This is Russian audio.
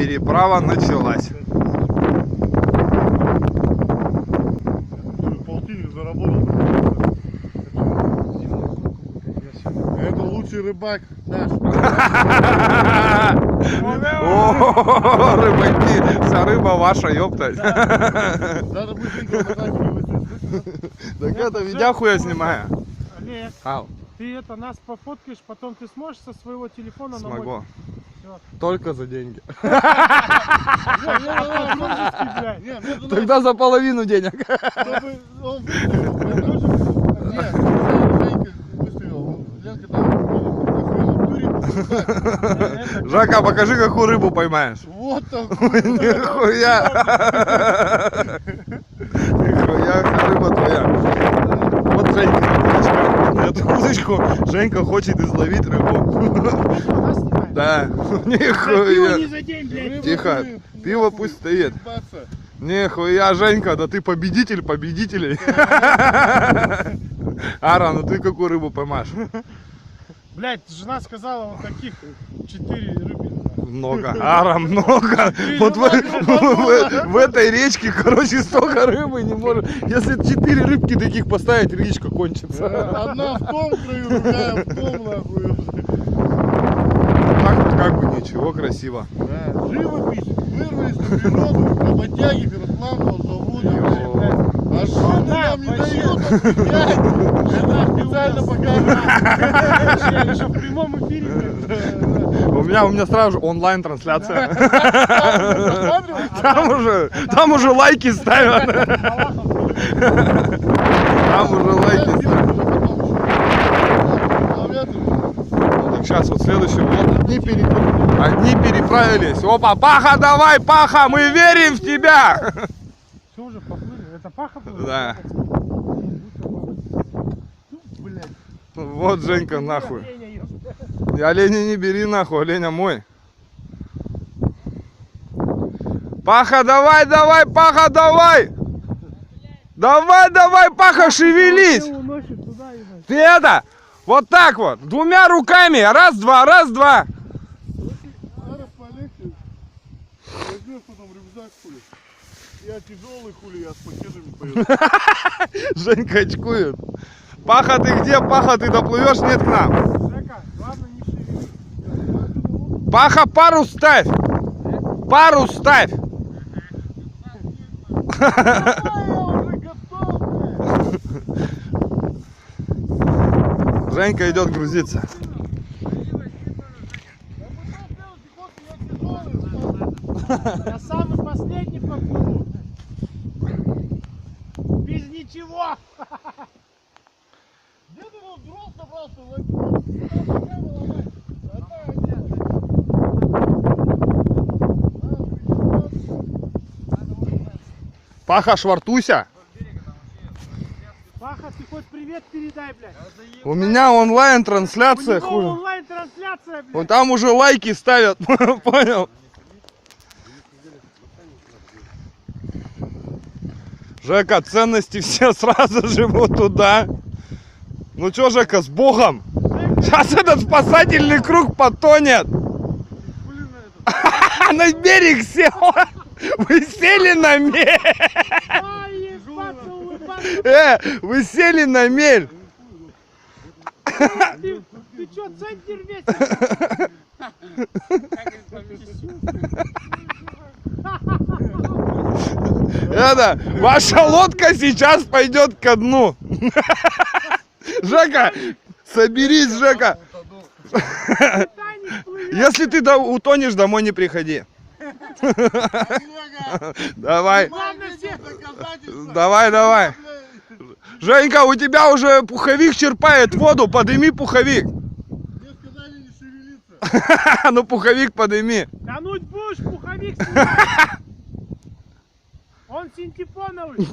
переправа началась. Полтинник заработал. Это лучший рыбак наш. О, рыбаки, вся рыба ваша, ёптать. Надо быстренько фотографии выставить. Так это видяху я снимаю. Олег, Ау, ты это нас пофоткаешь, потом ты сможешь со своего телефона на мой... смогу. Всё. Только за деньги. По-дружески, блядь. Не, мне туда, Тогда за половину денег. чтобы он выставил. Нет, Ленка выставил. Ленка там Жака, покажи, какую рыбу поймаешь. вот такой. Нихуя. Нихуя, рыба твоя. Вот Женька, на эту удочку Женька хочет изловить рыбу. Нас снимает? Да. Пиво не Нихуя. за день, блядь. Тихо, пиво пусть стоит. Нихуя, Женька, да ты победитель победителей. Ара, ну ты какую рыбу поймаешь? Блядь, жена сказала, вот таких 4 рыбины. Много. Ара, много. Вот в этой речке, короче, столько рыбы не может. Если 4 рыбки таких поставить, речка кончится. Одна в том краю, другая в том, нахуй. Так вот как бы ничего, красиво. Да, живопись, вырвались на природу, на ботяге Ферроплавного завода. А что нам не дают объяснять? Это специально показывают. Еще в прямом эфире, блядь. У меня сразу же онлайн-трансляция. Посмотрим? Там уже лайки ставят. Там уже лайки ставят. Сейчас вот следующий вот. Одни переправились. Опа, Паха, давай, Паха, мы верим в тебя. Все уже поплыли. Это Паха был? Да. Блядь. Вот Женька нахуй. Оленя ешь. И оленя не бери нахуй, оленя мой. Паха, давай, давай, Паха, давай. Давай, давай, Паха, шевелись. Его уносит туда, ебать. Ты это, вот так вот, двумя руками, раз-два, раз-два. Надо полегче. Возьмешь потом рюкзак, хули. Я тяжелый, хули, я с пакетами поеду. Женька очкует. Паха, ты где? Паха, ты доплывешь? Нет к нам. Жека, главное не шевелись. Паха, парус ставь. Парус ставь. Я уже готов, блядь. Женька идет грузиться. Я самый последний поплыву. Без ничего. Где ты вот дров собрался? Паха, швартуйся. Паха, ты хоть привет передай, блядь. У меня онлайн-трансляция, У него хуй. онлайн-трансляция, блядь. Вот там уже лайки ставят, понял? Жека, ценности все сразу же вот туда. Ну чё, Жека, с Богом? Сейчас этот спасательный круг потонет. На берег сел. Вы сели на мель. Ай, ебаться, улыбаться. Вы сели на мель. Ты чё, центнер весишь? Это, ваша лодка сейчас пойдет ко дну. Жека, соберись, Жека. Титаник плывет. Если ты утонешь, домой не приходи. Давай, Главное всех. давай, давай. Женька, у тебя уже пуховик черпает воду, подыми пуховик. Мне сказали не шевелиться. Ну пуховик подыми. Тянуть будешь, пуховик снимай. Он синтепоновый.